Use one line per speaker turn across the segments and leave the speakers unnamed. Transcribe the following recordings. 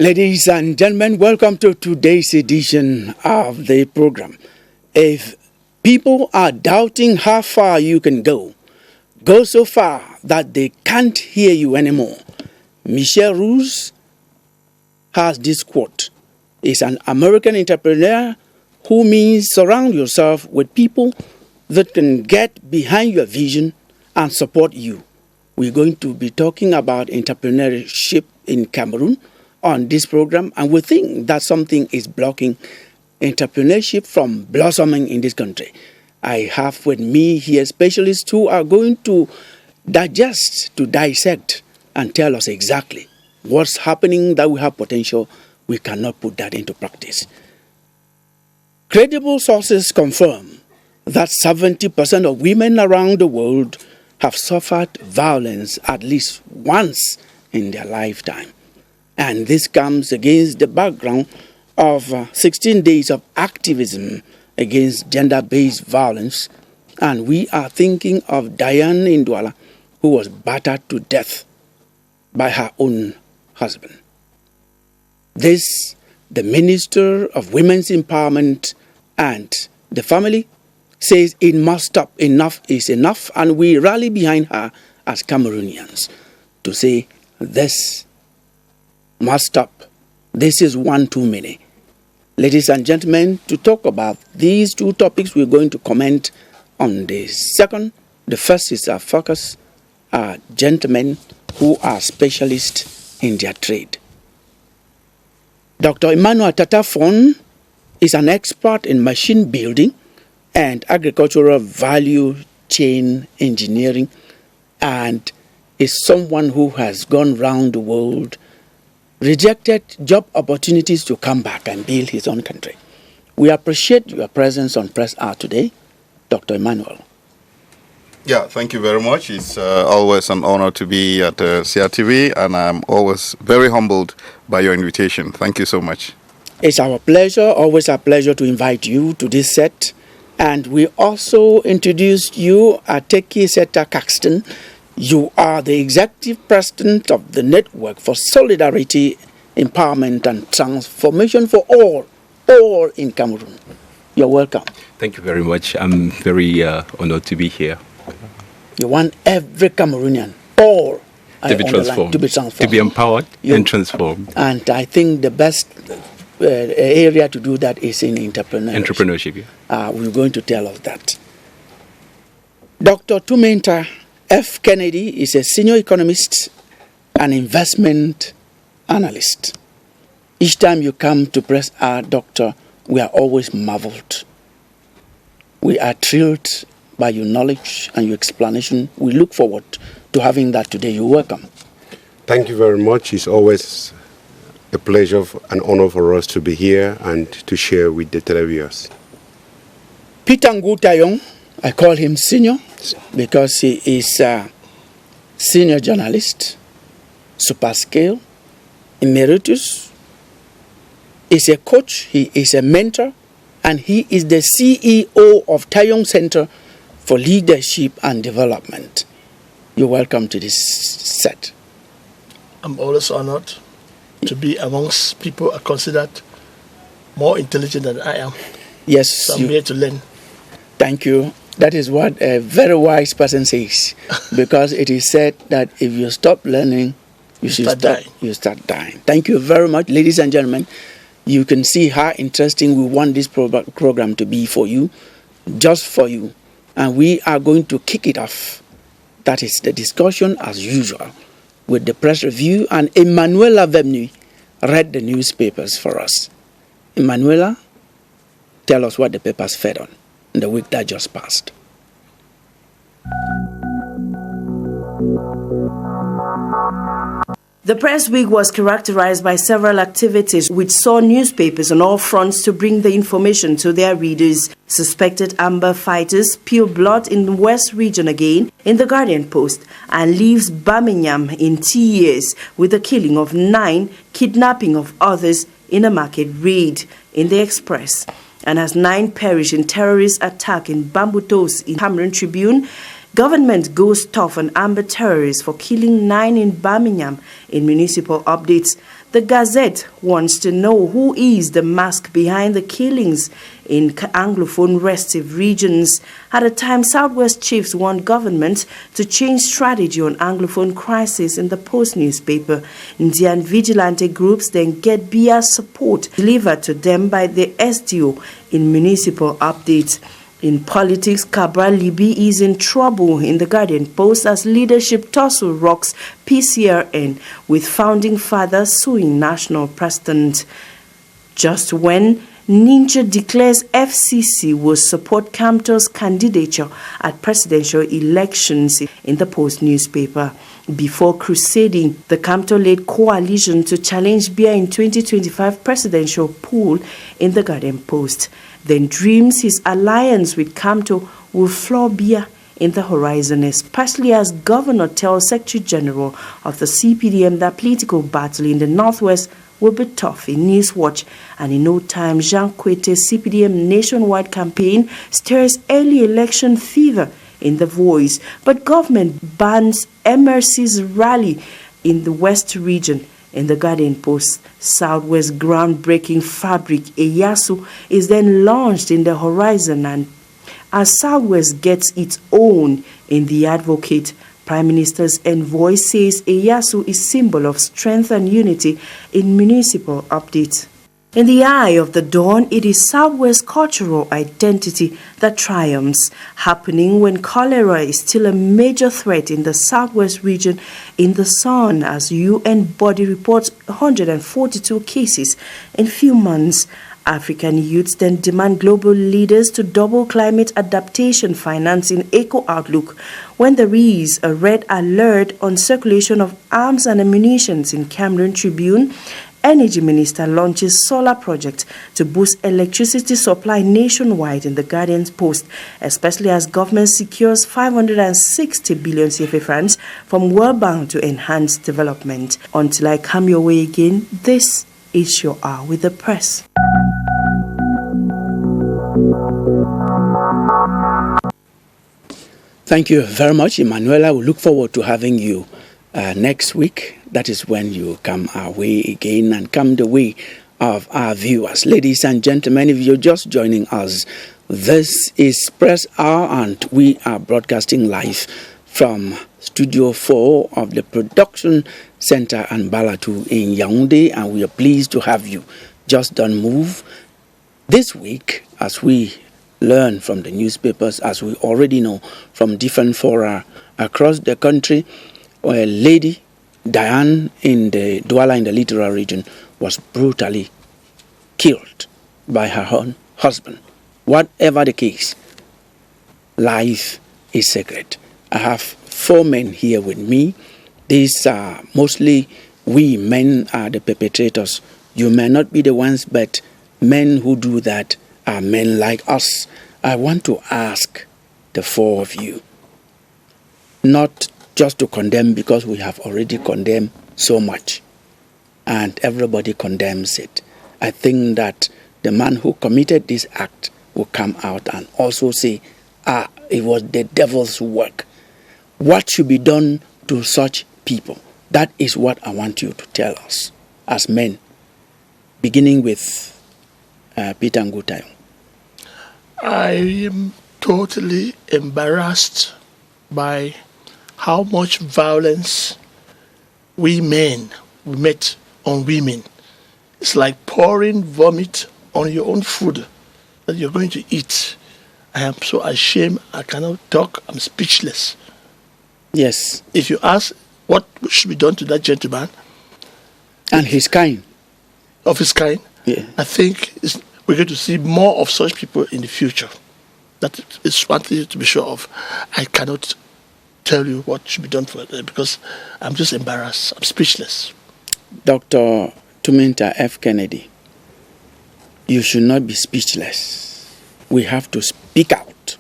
Ladies and gentlemen, welcome to today's edition of the program. If people are doubting how far you can go so far that they can't hear you anymore. Michelle Roos has this quote. He's an American entrepreneur who means surround yourself with people that can get behind your vision and support you. We're going to be talking about entrepreneurship in Cameroon on this program, and we think that something is blocking entrepreneurship from blossoming in this country. I have with me here specialists who are going to digest, to dissect, and tell us exactly what's happening that we have potential. We cannot put that into practice. Credible sources confirm that 70% of women around the world have suffered violence at least once in their lifetime. And this comes against the background of 16 days of activism against gender-based violence. And we are thinking of Diane Ndwala, who was battered to death by her own husband. This, the Minister of Women's Empowerment and the Family, says it must stop. Enough is enough, and we rally behind her as Cameroonians to say this must stop. This is one too many. Ladies and gentlemen, to talk about these two topics, we're going to comment on the second. The first is our focus, are gentlemen who are specialists in their trade. Dr. Emmanuel Tatafon is an expert in machine building and agricultural value chain engineering, and is someone who has gone round the world, rejected job opportunities to come back and build his own country. We appreciate your presence on Press Hour today, Dr. Emmanuel.
Yeah, thank you very much. It's always an honor to be at CRTV, and I'm always very humbled by your invitation. Thank you so much.
It's our pleasure, always a pleasure to invite you to this set. And we also introduced you, Ateki Seta Caxton. You are the executive president of the Network for Solidarity, Empowerment and Transformation for all in Cameroon. You're welcome.
Thank you very much. I'm very honored to be here.
You want every Cameroonian, all,
to be transformed, to be empowered and transformed.
And I think the best area to do that is in entrepreneurship.
Yeah.
We're going to tell us that. Dr. Tumenta F. Kennedy is a senior economist and investment analyst. Each time you come to Press Hour, Doctor, we are always marveled. We are thrilled by your knowledge and your explanation. We look forward to having that today. You're welcome.
Thank you very much. It's always a pleasure and honor for us to be here and to share with the televiewers.
Peter Ngutayong, I call him senior because he is a senior journalist, superscale, emeritus. He's a coach, he is a mentor, and he is the CEO of Tayong Center for Leadership and Development. You're welcome to this set.
I'm always honored to be amongst people are considered more intelligent than I am.
Yes.
So I'm here to learn.
Thank you. That is what a very wise person says. Because it is said that if you stop learning, you start dying. Thank you very much, ladies and gentlemen. You can see how interesting we want this program to be for you, just for you. And we are going to kick it off. That is the discussion as usual with the press review, and Emanuela Vemnui read the newspapers for us. Emanuela, tell us what the papers fed on in the week that just passed.
The press week was characterized by several activities which saw newspapers on all fronts to bring the information to their readers. Suspected Amber fighters spill blood in the West region again in the Guardian Post, and leaves Birmingham in tears with the killing of 9, kidnapping of others in a market raid in the Express. And as 9 perish in terrorist attack in Bambutos in Cameroon Tribune, government goes tough on Amber terrorists for killing 9 in Birmingham. In municipal updates, The Gazette wants to know who is the mask behind the killings in Anglophone restive regions. At the time, Southwest chiefs want government to change strategy on Anglophone crisis in the Post newspaper. Indian vigilante groups then get BR support delivered to them by the SDO in municipal updates. In politics, Cabral Libby is in trouble in the Guardian Post as leadership tussle rocks PCRN with founding father suing national president. Just when Ninja declares FCC will support Kamto's candidature at presidential elections in the Post newspaper. Before crusading the Kamto-led coalition to challenge Biya in 2025 presidential poll in the Guardian Post, then dreams his alliance with Kamto will floor Biya in the horizon, especially as Governor tells Secretary General of the CPDM that political battle in the Northwest will be tough in Newswatch, and in no time, Jean Kwete's CPDM nationwide campaign stirs early election fever in The Voice, but government bans MRC's rally in the West region. In the Guardian Post, Southwest groundbreaking fabric Eyasu is then launched in the horizon, and as Southwest gets its own in The Advocate, Prime Minister's envoy says Eyasu is symbol of strength and unity in municipal updates. In the eye of the dawn, it is Southwest cultural identity that triumphs, happening when cholera is still a major threat in the Southwest region. In the Sun, as UN body reports 142 cases in few months. African youths then demand global leaders to double climate adaptation financing eco outlook when there is a red alert on circulation of arms and ammunition in Cameroon Tribune. Energy Minister launches solar project to boost electricity supply nationwide in the Guardian Post, especially as government secures 560 billion CFA funds from World Bank to enhance development. Until I come your way again, this is your hour with the press.
Thank you very much, Emanuela. We look forward to having you next week. That is when you come our way again and come the way of our viewers. Ladies and gentlemen, if you're just joining us, this is Press Hour and we are broadcasting live from Studio 4 of the Production Center and Balatu in Yaoundé, and we are pleased to have you. Just don't move. This week, as we learn from the newspapers, as we already know from different fora across the country, a lady, Diane in the Douala in the Littoral region, was brutally killed by her own husband. Whatever the case, life is sacred. I have 4 men here with me. These are mostly we men are the perpetrators. You may not be the ones, but men who do that are men like us. I want to ask the 4 of you, not just to condemn, because we have already condemned so much and everybody condemns it. I think that the man who committed this act will come out and also say, it was the devil's work. What should be done to such people? That is what I want you to tell us as men, beginning with Peter Ngutayo.
I am totally embarrassed by how much violence we men met on women. It's like pouring vomit on your own food that you're going to eat. I am so ashamed. I cannot talk. I'm speechless.
Yes.
If you ask what should be done to that gentleman
and his kind,
of his kind,
yeah,
I think we're going to see more of such people in the future. That is one thing to be sure of. I cannot tell you what should be done for it because I'm just embarrassed. I'm speechless.
Dr. Tuminta F. Kennedy, you should not be speechless. We have to speak out,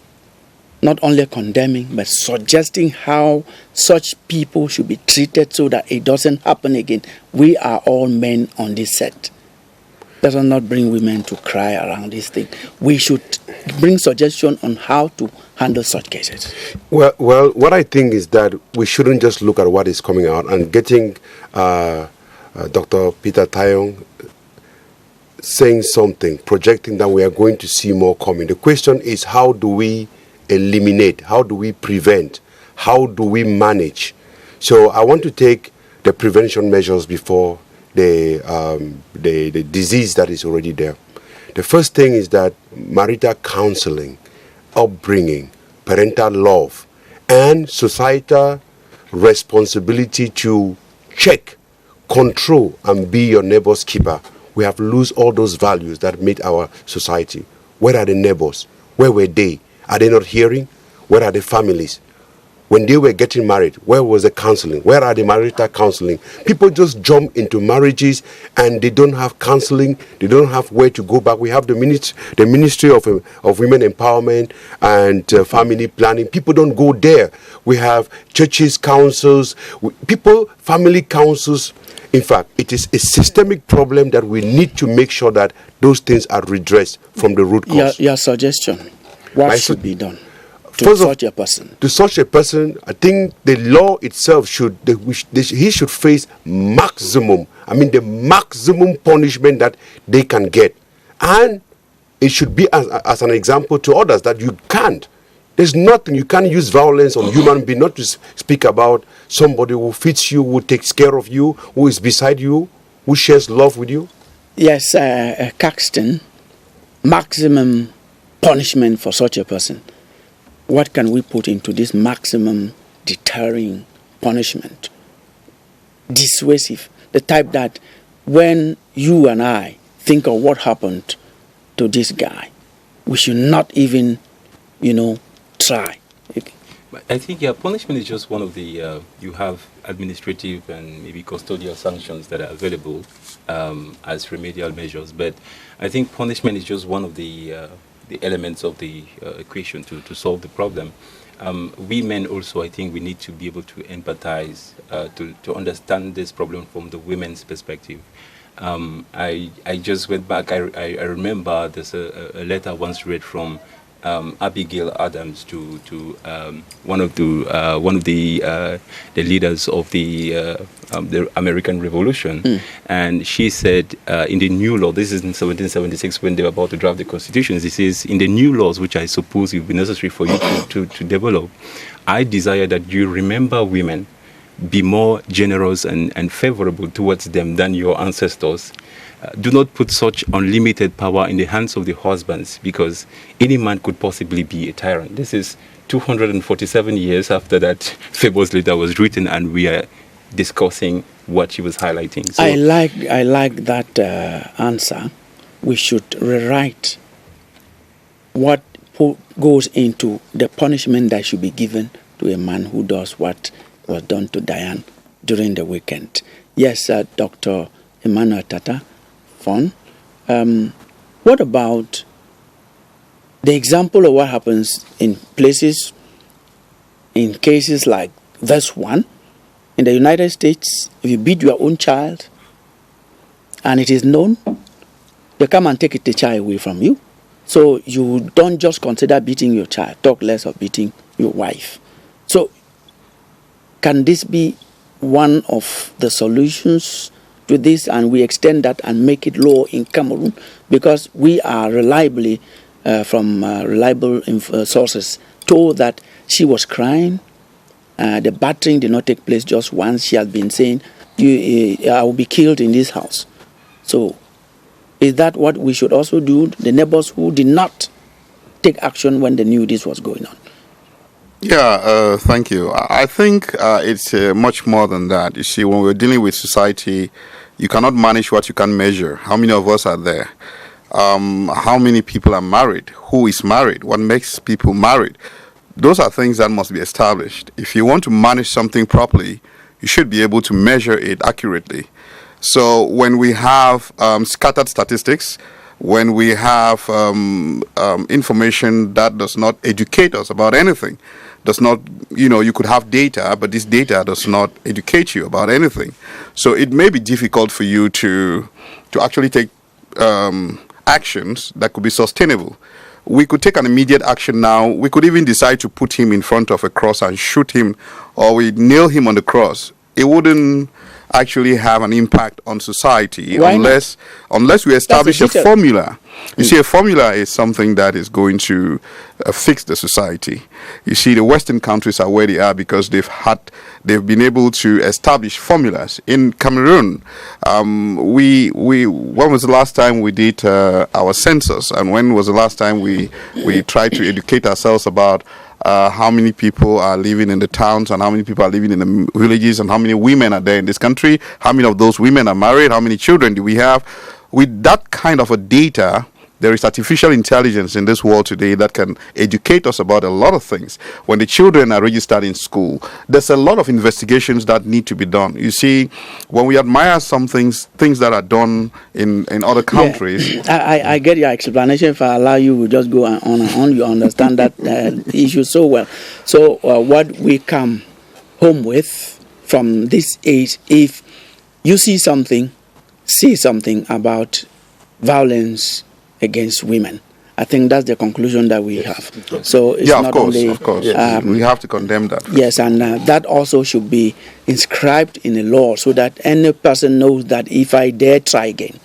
not only condemning, but suggesting how such people should be treated so that it doesn't happen again. We are all men on this set. Let us not bring women to cry around this thing. We should bring suggestion on how to handle such cases.
Well, what I think is that we shouldn't just look at what is coming out and getting Dr. Peter Tayong saying something, projecting that we are going to see more coming. The question is, how do we eliminate? How do we prevent? How do we manage? So I want to take the prevention measures before the disease that is already there. The first thing is that marital counseling, upbringing, parental love, and societal responsibility to check, control, and be your neighbor's keeper. We have lost all those values that made our society. Where are the neighbors? Where were they? Are they not hearing? Where are the families? When they were getting married, where was the counseling? Where are the marital counseling? People just jump into marriages and they don't have counseling. They don't have where to go back. We have the Ministry of Women Empowerment and Family Planning. People don't go there. We have churches, councils, family councils. In fact, it is a systemic problem that we need to make sure that those things are redressed from the root cause.
Your suggestion, what should be done? To such a person, I think the law itself he should face the maximum punishment that they can get. And it should be as an example to others that you can't. There's nothing, you can't use violence on human being, not to speak about somebody who feeds you, who takes care of you, who is beside you, who shares love with you. Yes, Caxton, maximum punishment for such a person. What can we put into this maximum deterring punishment? Dissuasive, the type that when you and I think of what happened to this guy, we should not even, try.
I think, punishment is just one of the, you have administrative and maybe custodial sanctions that are available as remedial measures. But I think punishment is just one of the elements of the equation to solve the problem. We men also, I think we need to be able to empathize, to understand this problem from the women's perspective. I just went back, I remember there's a letter I once read from Abigail Adams to one of the leaders of the American Revolution, and she said in the new law, this is in 1776 when they were about to draft the Constitution, this is in the new laws which I suppose will be necessary for you to develop. I desire that you remember women, be more generous and favorable towards them than your ancestors. Do not put such unlimited power in the hands of the husbands, because any man could possibly be a tyrant. This is 247 years after that famous letter was written, and we are discussing what she was highlighting. So
I like that answer. We should rewrite what goes into the punishment that should be given to a man who does what was done to Diane during the weekend. Yes, Dr. Emmanuel Tata Fon. What about the example of what happens in cases like this one? In the United States, if you beat your own child and it is known, they come and take the child away from you. So you don't just consider beating your child, talk less of beating your wife. So can this be one of the solutions to this, and we extend that and make it law in Cameroon? Because we are reliably, from reliable sources, told that she was crying. The battering did not take place just once. She had been saying, I will be killed in this house. So is that what we should also do? The neighbors who did not take action when they knew this was going on.
Yeah, thank you. I think it's much more than that. You see, when we're dealing with society, you cannot manage what you can measure. How many of us are there? How many people are married? Who is married? What makes people married? Those are things that must be established. If you want to manage something properly, you should be able to measure it accurately. So when we have scattered statistics, when we have information that does not educate us about anything, does not, you could have data, but this data does not educate you about anything. So it may be difficult for you to actually take actions that could be sustainable. We could take an immediate action now. We could even decide to put him in front of a cross and shoot him, or we nail him on the cross. It wouldn't actually have an impact on society
Why not?
unless we establish a
detail.
formula. You see, a formula is something that is going to fix the society. You see, the Western countries are where they are because they've been able to establish formulas. In Cameroon, when was the last time we did our census, and when was the last time we tried to educate ourselves about how many people are living in the towns and how many people are living in the villages and how many women are there in this country, how many of those women are married, how many children do we have? With that kind of a data, there is artificial intelligence in this world today that can educate us about a lot of things. When the children are registered in school, there's a lot of investigations that need to be done. You see, when we admire some things that are done in other countries.
Yeah, I get your explanation. If I allow you, we'll just go on and on. You understand that issue so well. So what we come home with from this is, if you see something, say something about violence against women. I think that's the conclusion that we have. So it's not only,
of course. We have to condemn that.
Yes, and that also should be inscribed in the law so that any person knows that if I dare try again,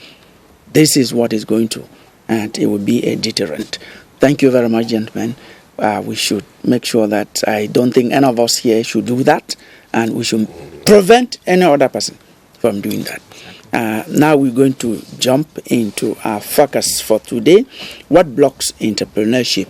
this is what is going to, and it will be a deterrent. Thank you very much, gentlemen. We should make sure that I don't think any of us here should do that, and we should prevent any other person from doing that. Now we're going to jump into our focus for today. What blocks entrepreneurship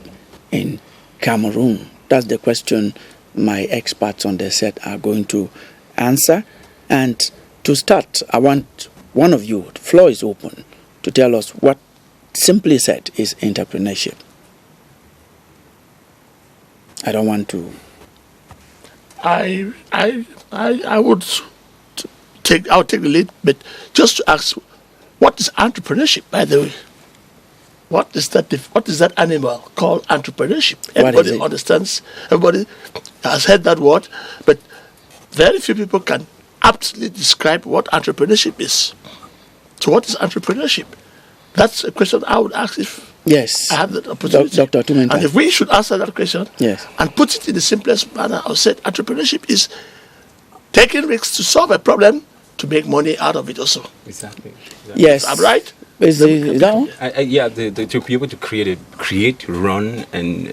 in Cameroon? That's the question my experts on the set are going to answer. And to start, I want one of you, the floor is open, to tell us what, simply said, is entrepreneurship. I don't want to.
I would I'll take the lead, but just to ask, what is entrepreneurship, by the way? What is that animal called entrepreneurship? Everybody understands, everybody has heard that word, but very few people can aptly describe what entrepreneurship is. So what is entrepreneurship? That's a question I would ask if
yes,
I have that opportunity.
Dr. Tumentai.
And if we should answer that question,
yes,
and put it in the simplest manner, I said entrepreneurship is taking risks to solve a problem to make money out of it also.
Exactly.
Yes.
I'm right?
Is that one?
Yeah, to be able to create, run, and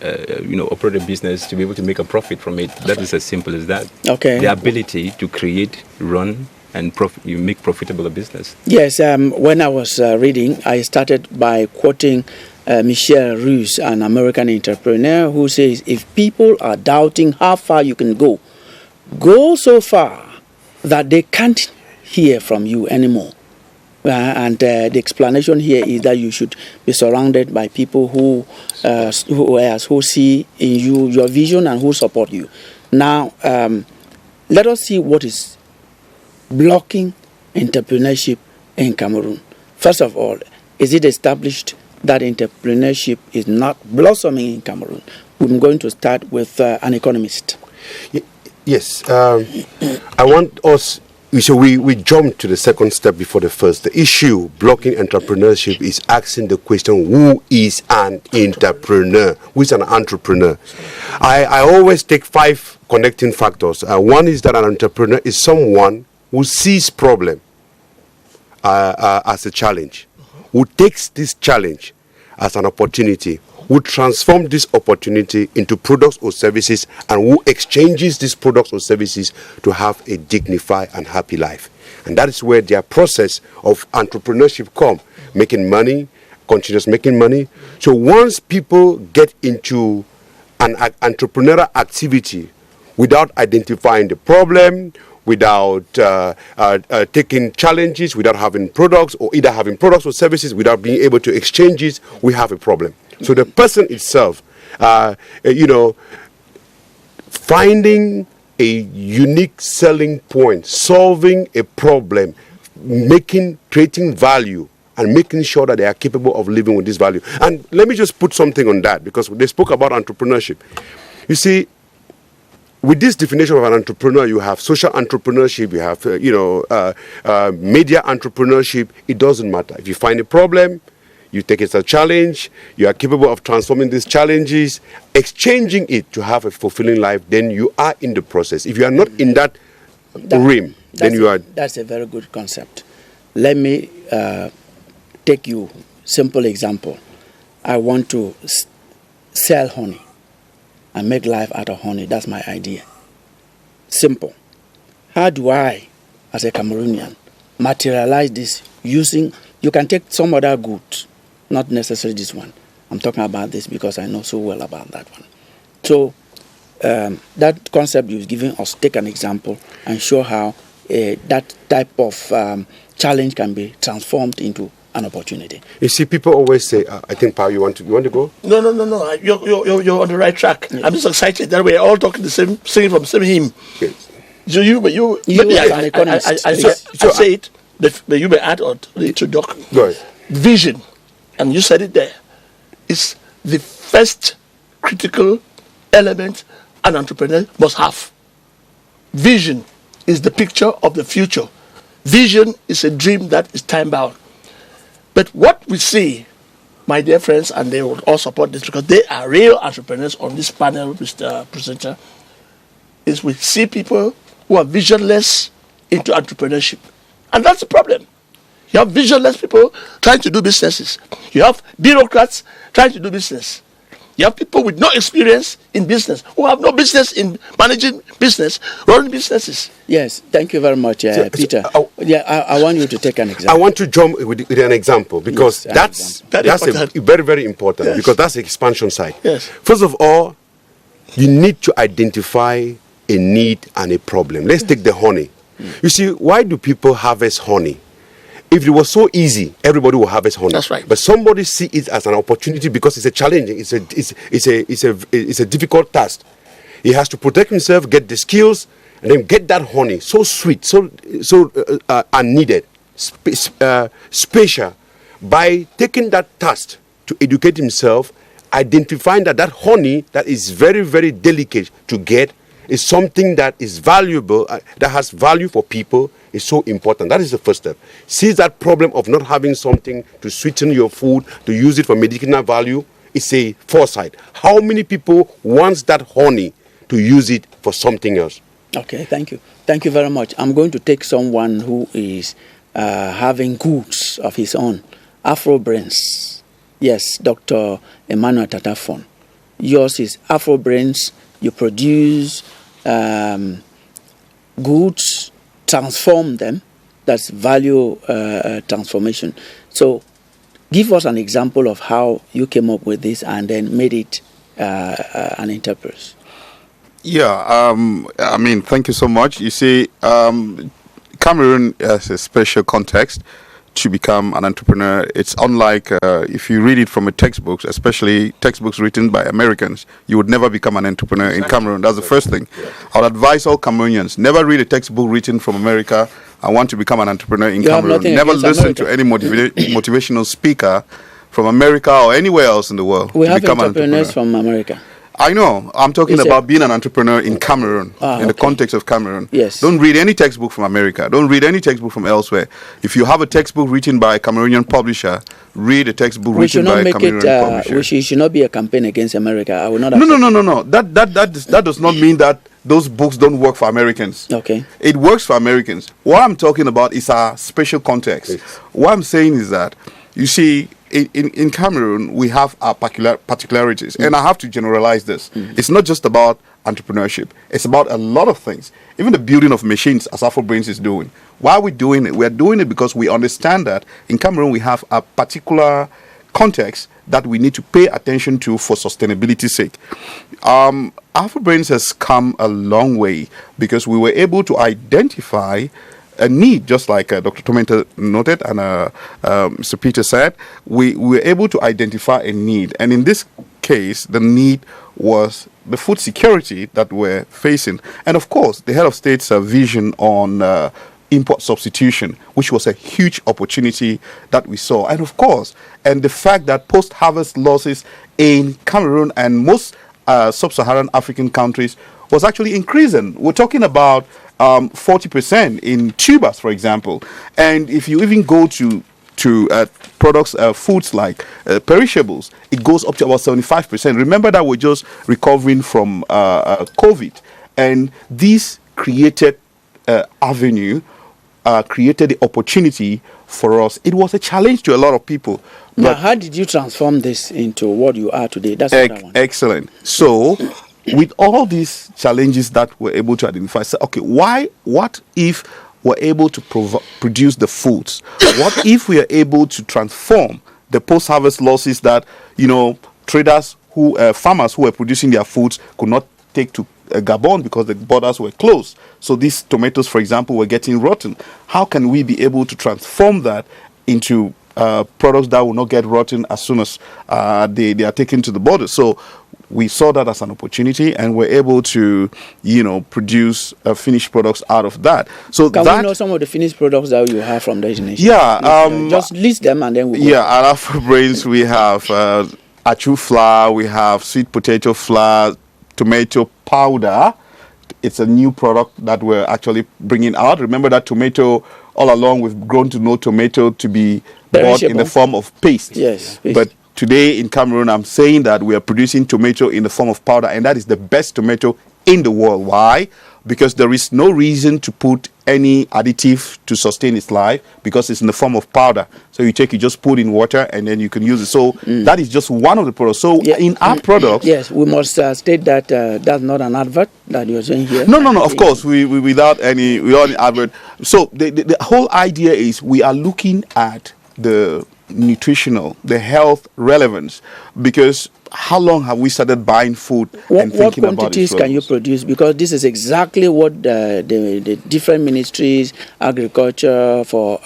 operate a business, to be able to make a profit from it. That is as simple as that.
Okay.
The ability to create, run, and you make profitable a business.
Yes. When I was reading, I started by quoting Michel Roos, an American entrepreneur, who says, "If people are doubting how far you can go so far that they can't hear from you anymore." And the explanation here is that you should be surrounded by people who see in you your vision and who support you. Now, let us see what is blocking entrepreneurship in Cameroon. First of all, is it established that entrepreneurship is not blossoming in Cameroon? I'm going to start with an economist.
Yes, I want us. So we jumped to the second step before the first. The issue blocking entrepreneurship is asking the question: who is an entrepreneur? Who is an entrepreneur? I always take 5 connecting factors. One is that an entrepreneur is someone who sees problem as a challenge, who takes this challenge as an opportunity, who transform this opportunity into products or services, and who exchanges these products or services to have a dignified and happy life. And that is where their process of entrepreneurship come, making money, continuous making money. So once people get into an entrepreneurial activity without identifying the problem, without taking challenges, without having products, or either having products or services without being able to exchange it, we have a problem. So the person itself, finding a unique selling point, solving a problem, creating value, and making sure that they are capable of living with this value. And let me just put something on that, because they spoke about entrepreneurship. You see, with this definition of an entrepreneur, you have social entrepreneurship, you have, media entrepreneurship. It doesn't matter. If you find a problem, you take it as a challenge, you are capable of transforming these challenges, exchanging it to have a fulfilling life, then you are in the process. If you are not in that realm,
That's a very good concept. Let me take you simple example. I want to sell honey and make life out of honey. That's my idea. Simple. How do I, as a Cameroonian, materialize this using, you can take some other goods, not necessarily this one. I'm talking about this because I know so well about that one. So that concept you've given us, take an example and show how that type of challenge can be transformed into an opportunity.
You see, people always say, I think, Pa, you want to go?
No. You're on the right track. Yes. I'm just excited that we're all talking the same, singing from the same hymn.
Yes.
So I say it, but you may add on to Doc.
Go ahead.
Vision, and you said it there, is the first critical element an entrepreneur must have. Vision is the picture of the future. Vision is a dream that is time-bound. But what we see, my dear friends, and they will all support this because they are real entrepreneurs on this panel, Mr. Presenter, is we see people who are visionless into entrepreneurship. And that's the problem. You have visionless people trying to do businesses. You have bureaucrats trying to do business. You have people with no experience in business, who have no business in managing business, running businesses.
Yes, thank you very much, Peter. I want you to take an example.
I want to jump with an example because that's very, very important.
Yes.
Because that's the expansion side.
Yes.
First of all, you need to identify a need and a problem. Let's take the honey. You see, why do people harvest honey? If it was so easy, everybody would harvest honey.
That's right.
But somebody see it as an opportunity because it's a challenge. It's a difficult task. He has to protect himself, get the skills, and then get that honey so sweet, so unneeded, special. By taking that task to educate himself, identifying that honey that is very, very delicate to get is something that is valuable, that has value for people, is so important. That is the first step. Seize that problem of not having something to sweeten your food, to use it for medicinal value. It's a foresight. How many people want that honey to use it for something else?
Okay, thank you. Thank you very much. I'm going to take someone who is having goods of his own. Afro Brains. Yes, Dr. Emmanuel Tatafon. Yours is Afro Brains. You produce goods, transform them. That's value transformation. So give us an example of how you came up with this and then made it an enterprise.
Yeah, I mean, thank you so much. You see, Cameroon has a special context to become an entrepreneur. It's unlike if you read it from a textbook, especially textbooks written by Americans, you would never become an entrepreneur in Cameroon. That's the first thing. I would advise all Cameroonians, never read a textbook written from America and want to become an entrepreneur in Cameroon. Never listen to any motivational speaker from America or anywhere else in the world.
We have entrepreneurs from America.
I know. I'm talking about being an entrepreneur in Cameroon, in the context of Cameroon.
Yes.
Don't read any textbook from America. Don't read any textbook from elsewhere. If you have a textbook written by a Cameroonian publisher, read a textbook written by a Cameroonian publisher.
It should not be a campaign against America. I will not.
No. That does not mean that those books don't work for Americans.
Okay.
It works for Americans. What I'm talking about is our special context.
Yes.
What I'm saying is that, you see, in Cameroon, we have our particularities. And I have to generalize this. It's not just about entrepreneurship. It's about a lot of things. Even the building of machines, as Afro Brains is doing. Why are we doing it? We're doing it because we understand that in Cameroon, we have a particular context that we need to pay attention to for sustainability's sake. Afro Brains has come a long way because we were able to identify a need, just like Dr. Tomenta noted and Mr. Peter said. We were able to identify a need, and in this case, the need was the food security that we're facing, and of course, the head of state's vision on import substitution, which was a huge opportunity that we saw, and of course, and the fact that post-harvest losses in Cameroon and most sub-Saharan African countries was actually increasing. We're talking about 40% in tubers, for example. And if you even go to products, foods like perishables, it goes up to about 75%. Remember that we're just recovering from COVID. And this created avenue created the opportunity for us. It was a challenge to a lot of people.
Now, how did you transform this into what you are today? That's what I want.
Excellent. So, with all these challenges that we're able to identify, say, okay, what if we're able to produce the foods? What if we are able to transform the post-harvest losses that, traders farmers who were producing their foods could not take to Gabon because the borders were closed. So these tomatoes, for example, were getting rotten. How can we be able to transform that into products that will not get rotten as soon as they are taken to the border? So we saw that as an opportunity, and we're able to, produce finished products out of that. So
can we know some of the finished products that you have from the nation?
Yeah,
just list them and then we'll
go. At Afrobrains we have achu flour, we have sweet potato flour, tomato powder. It's a new product that we're actually bringing out. Remember that tomato, all along we've grown to know tomato to be bought in the form of paste.
Yes. Paste.
But today in Cameroon, I'm saying that we are producing tomato in the form of powder, and that is the best tomato in the world. Why? Because there is no reason to put any additive to sustain its life, because it's in the form of powder. So you just put in water and then you can use it. So that is just one of the products. So in our products...
Yes, we must state that that's not an advert that you're saying here.
No, of course, we without any advert. So the whole idea is we are looking at the nutritional, the health relevance, because how long have we started buying food and thinking about it?
What quantities can you produce? Because this is exactly what the different ministries, agriculture for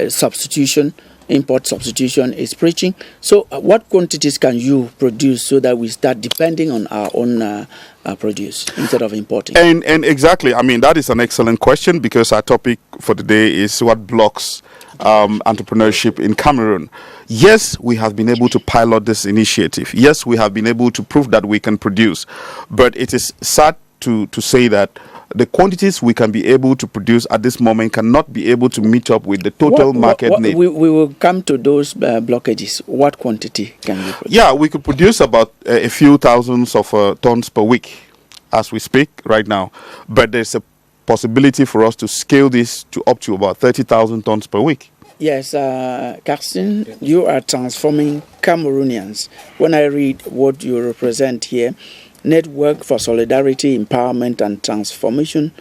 substitution, import substitution is preaching. So what quantities can you produce so that we start depending on our own produce instead of importing?
And exactly, that is an excellent question, because our topic for the day is what blocks entrepreneurship in Cameroon. Yes, we have been able to pilot this initiative. Yes, we have been able to prove that we can produce. But it is sad to say that the quantities we can be able to produce at this moment cannot be able to meet up with the total market need.
We will come to those blockages. What quantity can we produce?
Yeah, we could produce about a few thousands of tons per week as we speak right now. But there's a possibility for us to scale this to up to about 30,000 tons per week.
Yes, Carson, you are transforming Cameroonians. When I read what you represent here, Network for Solidarity, Empowerment and Transformation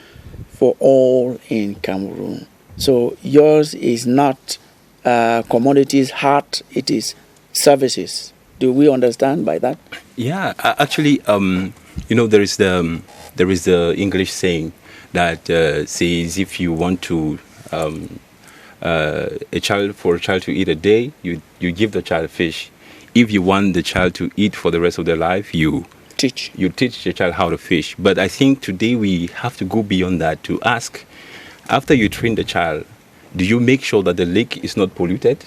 for All in Cameroon. So yours is not commodities, heart, it is services. Do we understand by that?
Yeah, actually, there is the English saying that says if you want to a child to eat a day, you give the child fish. If you want the child to eat for the rest of their life, you teach the child how to fish. But I think today we have to go beyond that to ask, after you train the child, do you make sure that the lake is not polluted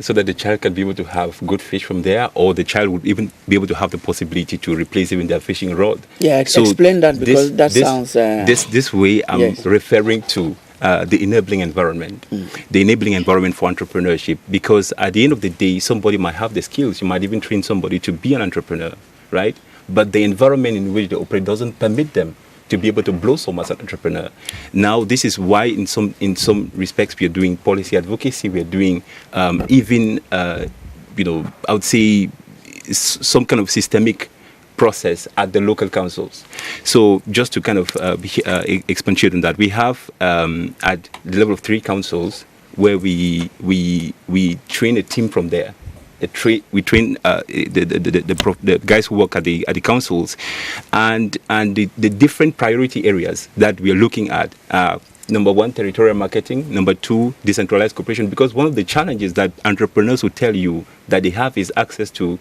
so that the child can be able to have good fish from there, or the child would even be able to have the possibility to replace even their fishing rod?
Yeah, so explain that, because that sounds...
This way I'm referring to the enabling environment, the enabling environment for entrepreneurship, because at the end of the day, somebody might have the skills. You might even train somebody to be an entrepreneur, right? But the environment in which they operate doesn't permit them to be able to blossom as an entrepreneur. Now, this is why in some respects we are doing policy advocacy. We are doing I would say some kind of systemic process at the local councils. So just to kind of expatiate on that, we have at the level of 3 councils where we train a team from there. We train the guys who work at the councils, and the different priority areas that we are looking at. Number 1, territorial marketing. Number 2, decentralized cooperation. Because one of the challenges that entrepreneurs will tell you that they have is access to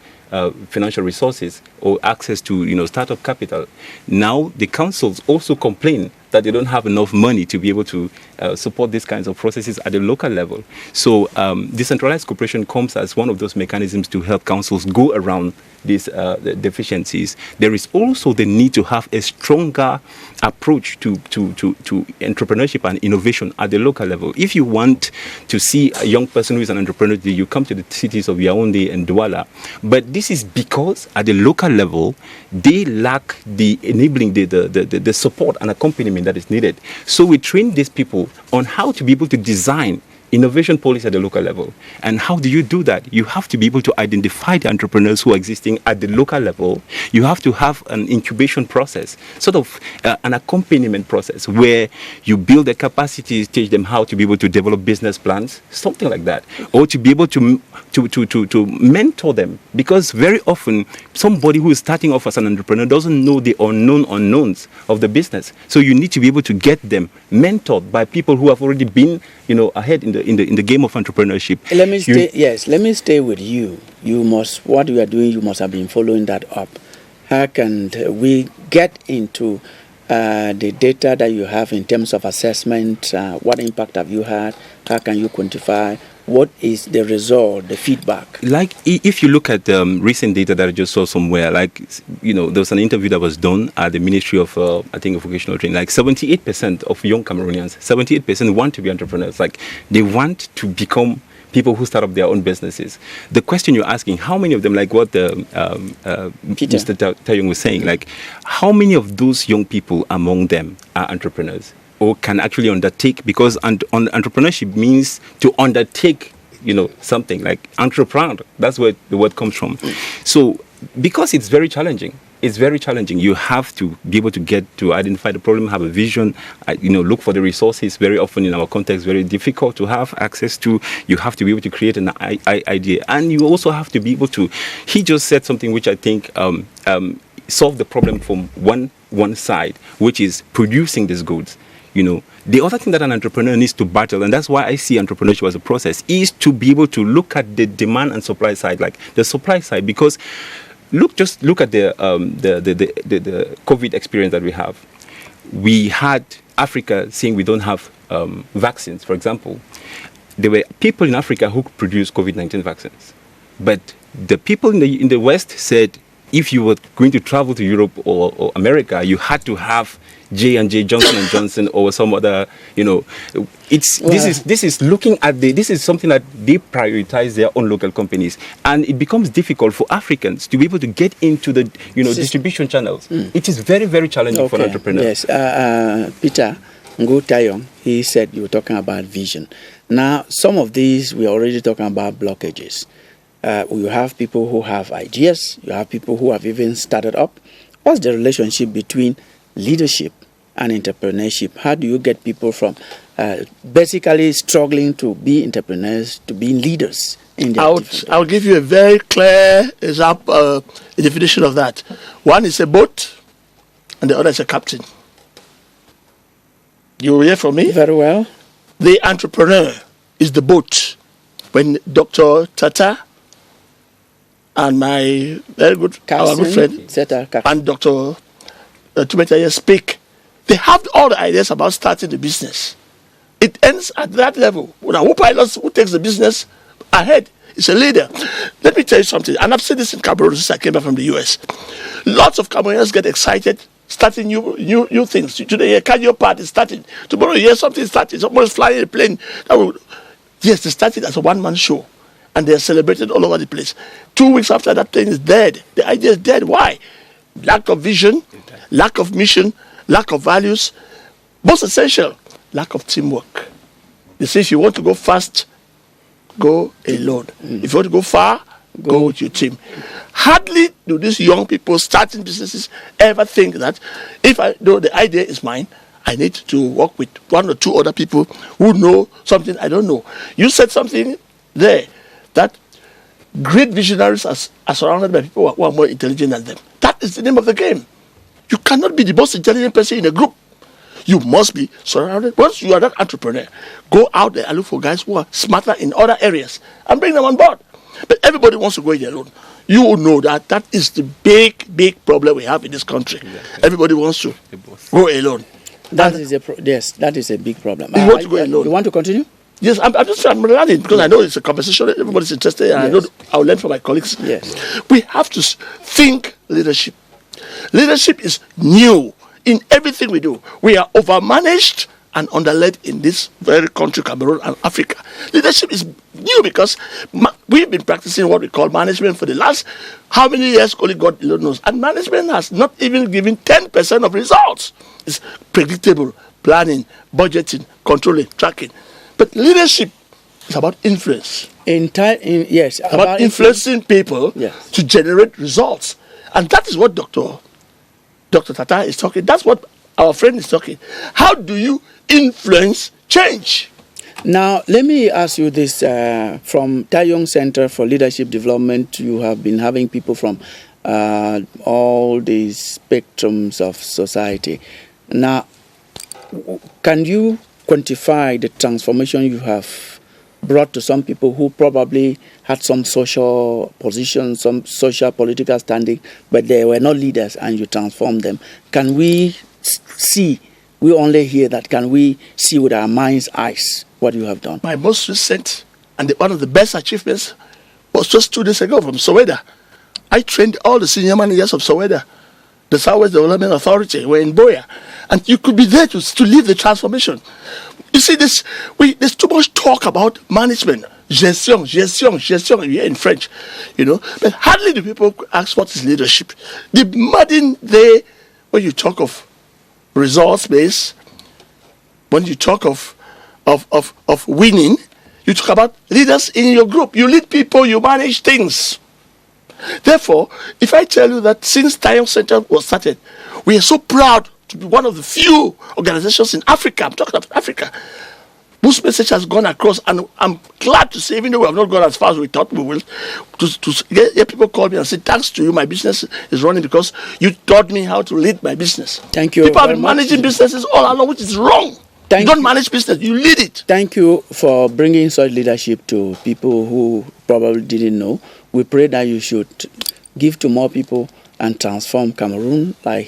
financial resources or access to startup capital. Now the councils also complain that they don't have enough money to be able to support these kinds of processes at the local level. So decentralized cooperation comes as one of those mechanisms to help councils go around these deficiencies. There is also the need to have a stronger approach to entrepreneurship and innovation at the local level. If you want to see a young person who is an entrepreneur, you come to the cities of Yaoundé and Douala. But this is because at the local level, they lack the enabling, the support and accompaniment that is needed. So we train these people on how to be able to design innovation policy at the local level. And how do you do that? You have to be able to identify the entrepreneurs who are existing at the local level. You have to have an incubation process, sort of an accompaniment process where you build their capacities, teach them how to be able to develop business plans, something like that, or to be able to mentor them. Because very often, somebody who is starting off as an entrepreneur doesn't know the unknown unknowns of the business. So you need to be able to get them mentored by people who have already been, ahead in the game of entrepreneurship.
Let me stay with you. What you are doing, you must have been following that up. How can we get into the data that you have in terms of assessment? What impact have you had? How can you quantify? What is the result, the feedback?
Like, if you look at recent data that I just saw somewhere, there was an interview that was done at the Ministry of, Vocational Training. Like 78% of young Cameroonians, 78% want to be entrepreneurs. Like, they want to become people who start up their own businesses. The question you're asking, how many of them, like what Mr. Tayong was saying, like, how many of those young people among them are entrepreneurs? Or can actually undertake, because entrepreneurship means to undertake, something like entrepreneur. That's where the word comes from. So, because it's very challenging. You have to be able to get to identify the problem, have a vision, look for the resources. Very often in our context, very difficult to have access to. You have to be able to create an idea, and you also have to be able to. He just said something which I think solve the problem from one side, which is producing these goods. The other thing that an entrepreneur needs to battle, and that's why I see entrepreneurship as a process, is to be able to look at the demand and supply side, like the supply side, because just look at the COVID experience that we have. We had Africa saying we don't have vaccines, for example. There were people in Africa who could produce COVID-19 vaccines, but the people in the West said if you were going to travel to Europe or America, you had to have J&J, Johnson & Johnson, or some other, this is looking at this is something that they prioritize their own local companies, and it becomes difficult for Africans to be able to get into the, distribution channels. It is very, very challenging for an entrepreneur.
Yes, Peter Ngu Tayong, he said you were talking about vision. Now, some of these, we're already talking about blockages. You have people who have ideas, you have people who have even started up. What's the relationship between leadership and entrepreneurship? How do you get people from basically struggling to be entrepreneurs to being leaders in their
I'll give you a very clear example, a definition of that. One is a boat, and the other is a captain. You will hear from me?
Very well.
The entrepreneur is the boat. When Dr. Tata and my very good, our good friend, and Dr. Tumetaye speak, they have all the ideas about starting the business. It ends at that level. Now, who pilots, who takes the business ahead, is a leader. Let me tell you something, and I've seen this in Cameroon since I came back from the US. Lots of Cameroonians get excited, starting new things. Today, a cardio party is starting. Tomorrow, you hear something starting. Someone's flying a plane. Yes, they started as a one-man show, and they're celebrated all over the place. 2 weeks after, that plane is dead. The idea is dead. Why? Lack of vision, lack of mission, lack of values. Most essential, lack of teamwork. They say if you want to go fast, go alone. If you want to go far, go with your team. Hardly do these young people starting businesses ever think that if I know the idea is mine, I need to work with one or two other people who know something I don't know. You said something there that great visionaries are surrounded by people who are more intelligent than them. That is the name of the game. You cannot be the most intelligent person in a group. You must be surrounded. Once you are that entrepreneur, go out there and look for guys who are smarter in other areas and bring them on board. But everybody wants to go it alone. You will know that is the big problem we have in this country. Exactly. Everybody wants to go alone.
That is a big problem.
You want to go alone.
You want to continue?
Yes, I'm learning because I know it's a conversation. Everybody's interested, and I know I'll learn from my colleagues.
Yes,
we have to think leadership. Leadership is new in everything we do. We are overmanaged and underled in this very country, Cameroon and Africa. Leadership is new because we've been practicing what we call management for the last how many years, only God alone knows. And management has not even given 10% of results. It's predictable, planning, budgeting, controlling, tracking. But leadership is about influence.
Yes,
About influencing people to generate results. And that is what Dr. Tata is talking. That's what our friend is talking. How do you influence change?
Now, let me ask you this. From Tai Yong Center for Leadership Development, you have been having people from all these spectrums of society. Now, can you quantify the transformation you have brought to some people who probably had some social position, some social political standing, but they were not leaders, and you transformed them? Can we see? We only hear that. Can we see with our mind's eyes what you have done?
My most recent and one of the best achievements was just 2 days ago from Soweto. I trained all the senior managers of Soweto, the Southwest Development Authority. We're in Boya, and you could be there to lead the transformation. You see, there's too much talk about management, gestion here in French, but hardly do people ask what is leadership. The modern day, when you talk of results based, when you talk of winning, you talk about leaders in your group. You lead people, you manage things. Therefore, if I tell you that since Tai Yong Center was started, we are so proud to be one of the few organizations in Africa, I'm talking about Africa, whose message has gone across, and I'm glad to say, even though we have not gone as far as we thought we will, to get people call me and say, thanks to you, my business is running because you taught me how to lead my business.
Thank you.
People have been managing businesses all along, which is wrong. You don't manage business, you lead it.
Thank you for bringing such leadership to people who probably didn't know. We pray that you should give to more people and transform Cameroon, like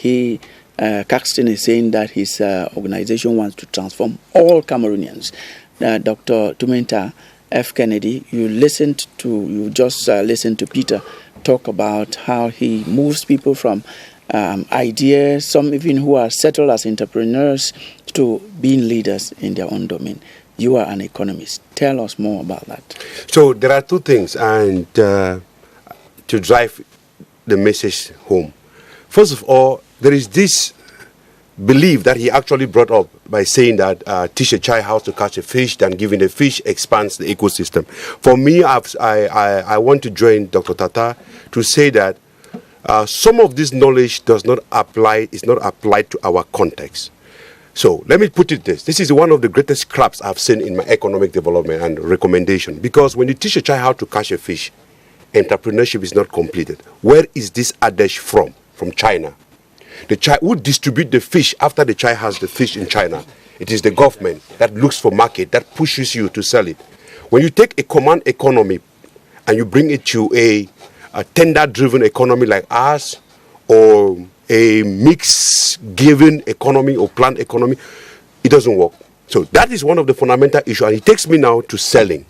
Caxton is saying that his organization wants to transform all Cameroonians. Dr. Tumenta F. Kennedy, you just listened to Peter talk about how he moves people from ideas, some even who are settled as entrepreneurs, to being leaders in their own domain. You are an economist. Tell us more about that.
So there are two things, and to drive the message home. First of all, there is this belief that he actually brought up by saying that teach a child how to catch a fish, than giving a fish expands the ecosystem. For me, I want to join Dr. Tata to say that some of this knowledge is not applied to our context. So let me put it this is one of the greatest scraps I've seen in my economic development and recommendation, because when you teach a child how to catch a fish, entrepreneurship is not completed. Where is this adage from? From China. The child who distribute the fish after the child has the fish in China. It is the government that looks for market, that pushes you to sell it. When you take a command economy and you bring it to a tender-driven economy like ours, or a mix-given economy or planned economy, it doesn't work. So that is one of the fundamental issues, and it takes me now to selling.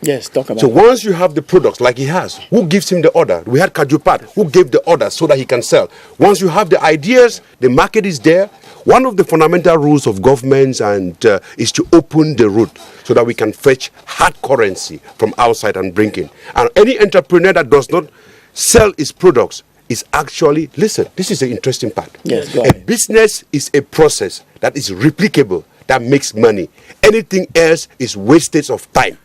Yes, talk about
So once you have the products like he has, who gives him the order? We had Kajupat, who gave the order so that he can sell. Once you have the ideas, the market is there. One of the fundamental rules of governments is to open the route so that we can fetch hard currency from outside and bring in. And any entrepreneur that does not sell his products is actually, listen, this is the interesting part.
Yes, go
a
ahead.
business is a process that is replicable, that makes money. Anything else is wastage of time.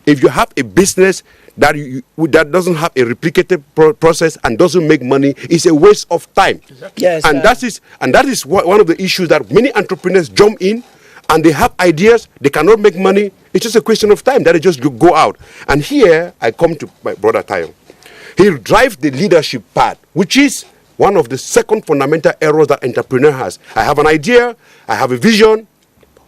If you have a business that doesn't have a replicated process and doesn't make money, it's a waste of time.
Yes,
and that is one of the issues that many entrepreneurs jump in, and they have ideas, they cannot make money. It's just a question of time that they just go out. And here I come to my brother Tayo. He drives the leadership part, which is one of the second fundamental errors that entrepreneur has. I have an idea, I have a vision,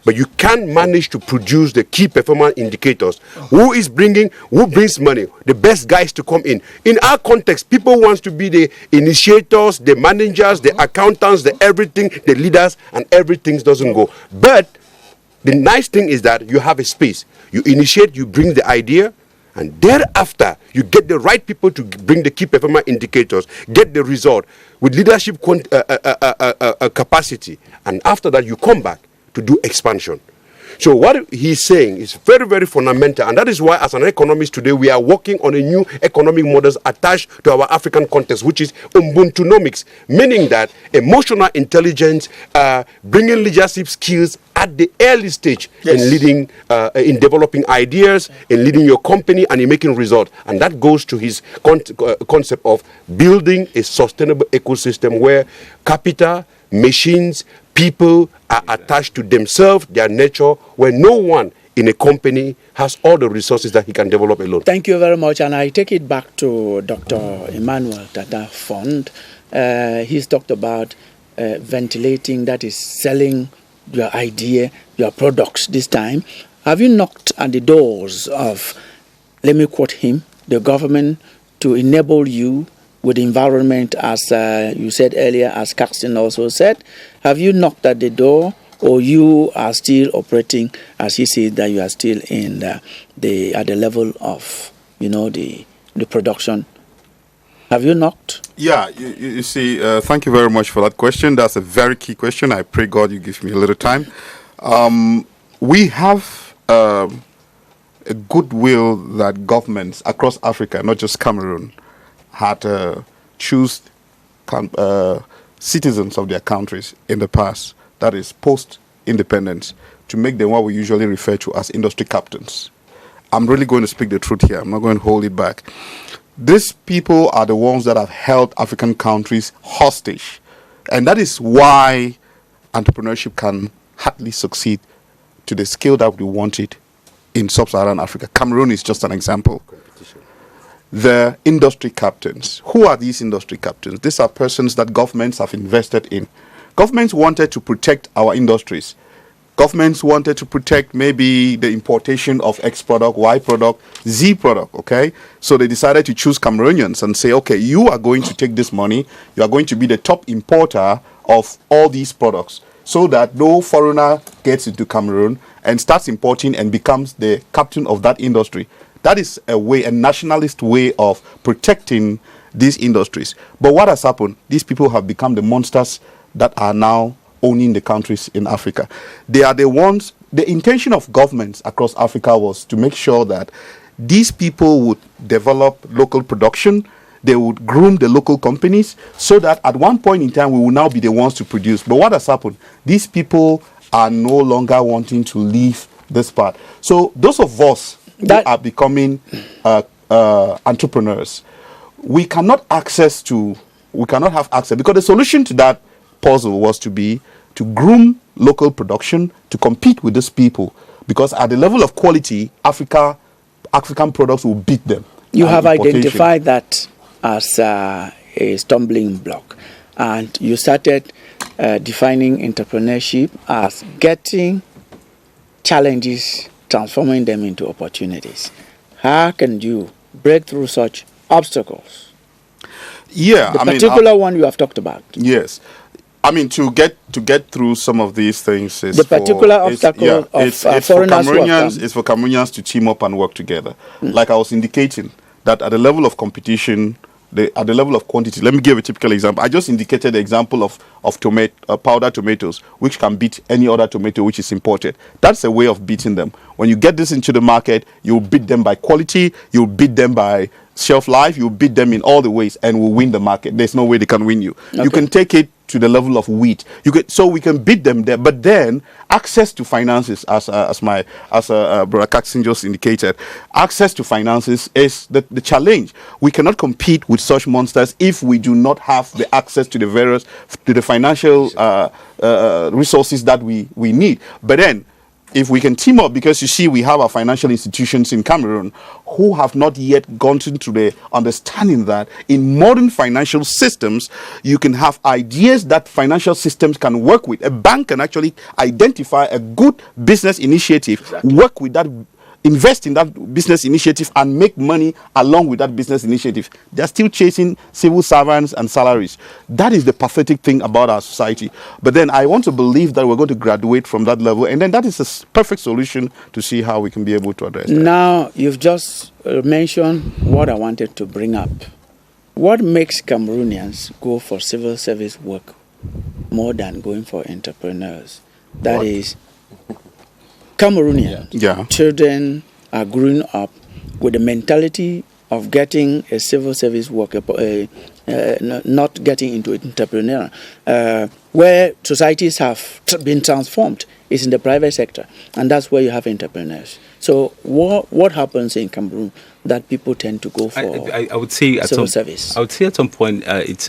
but you can't manage to produce the key performance indicators. Who brings money? The best guys to come in. In our context, people want to be the initiators, the managers, the accountants, the everything, the leaders, and everything doesn't go. But the nice thing is that you have a space. You initiate, you bring the idea, and thereafter, you get the right people to bring the key performance indicators, get the result with leadership capacity. And after that, you come back to do expansion. So what he's saying is very, very fundamental, and that is why as an economist today we are working on a new economic models attached to our African context, which is Ubuntunomics, meaning that emotional intelligence, bringing leadership skills at the early stage in leading, in developing ideas, in leading your company, and in making results. And that goes to his concept of building a sustainable ecosystem where capital, machines, people are attached to themselves, their nature, where no one in a company has all the resources that he can develop alone.
Thank you very much. And I take it back to Dr. Emmanuel Tata Fond. He's talked about ventilating, that is selling your idea, your products this time. Have you knocked at the doors of, let me quote him, the government to enable you with the environment, as you said earlier, as Caxton also said? Have you knocked at the door, or you are still operating, as he said, that you are still in at the level of, the production? Have you knocked?
Yeah, you see, thank you very much for that question. That's a very key question. I pray God you give me a little time. We have a goodwill that governments across Africa, not just Cameroon, had choose citizens of their countries in the past, that is post-independence, to make them what we usually refer to as industry captains. I'm really going to speak the truth here. I'm not going to hold it back. These people are the ones that have held African countries hostage. And that is why entrepreneurship can hardly succeed to the scale that we want it in sub-Saharan Africa. Cameroon is just an example. The industry captains. Who are these industry captains? These are persons that governments have invested in. Governments wanted to protect our industries. Governments wanted to protect maybe the importation of X product, Y product, Z product, okay? So they decided to choose Cameroonians and say, okay, you are going to take this money, you are going to be the top importer of all these products, so that no foreigner gets into Cameroon and starts importing and becomes the captain of that industry. That is a way, a nationalist way of protecting these industries. But what has happened? These people have become the monsters that are now owning the countries in Africa. They are the ones, the intention of governments across Africa was to make sure that these people would develop local production, they would groom the local companies, so that at one point in time we will now be the ones to produce. But what has happened? These people are no longer wanting to leave this part. So those of us that are becoming entrepreneurs, we cannot have access, because the solution to that puzzle was to groom local production to compete with these people, because at the level of quality, African products will beat them.
You have identified that as a stumbling block, and you started defining entrepreneurship as getting challenges, transforming them into opportunities. How can you break through such obstacles?
Yeah,
the particular one you have talked about.
Yes, I mean to get through some of these things is
the particular obstacle
it's for Cameroonians to team up and work together. Like I was indicating, that at the level of competition, at the level of quantity. Let me give a typical example. I just indicated the example of powdered tomatoes, which can beat any other tomato which is imported. That's a way of beating them. When you get this into the market, you beat them by quality, you beat them by shelf life, you beat them in all the ways, and will win the market. There's no way they can win you. Okay. You can take it to the level of wheat. So we can beat them there, but then access to finances, as Brother Caxton just indicated, access to finances is the challenge. We cannot compete with such monsters if we do not have the access to the financial resources that we need. But then, if we can team up, because you see we have our financial institutions in Cameroon who have not yet gone into the understanding that in modern financial systems, you can have ideas that financial systems can work with. A bank can actually identify a good business initiative, work with that, invest in that business initiative and make money along with that business initiative. They're still chasing civil servants and salaries. That is the pathetic thing about our society. But then I want to believe that we're going to graduate from that level, and then that is a perfect solution to see how we can be able to address that.
Now, you've just mentioned what I wanted to bring up. What makes Cameroonians go for civil service work more than going for entrepreneurs? That is Cameroonian
Yeah.
children are growing up with the mentality of getting a civil service worker, not getting into entrepreneurial. Where societies have been transformed is in the private sector, and that's where you have entrepreneurs. So what happens in Cameroon that people tend to go for
I would say at
civil
some
service?
I would say at some point it's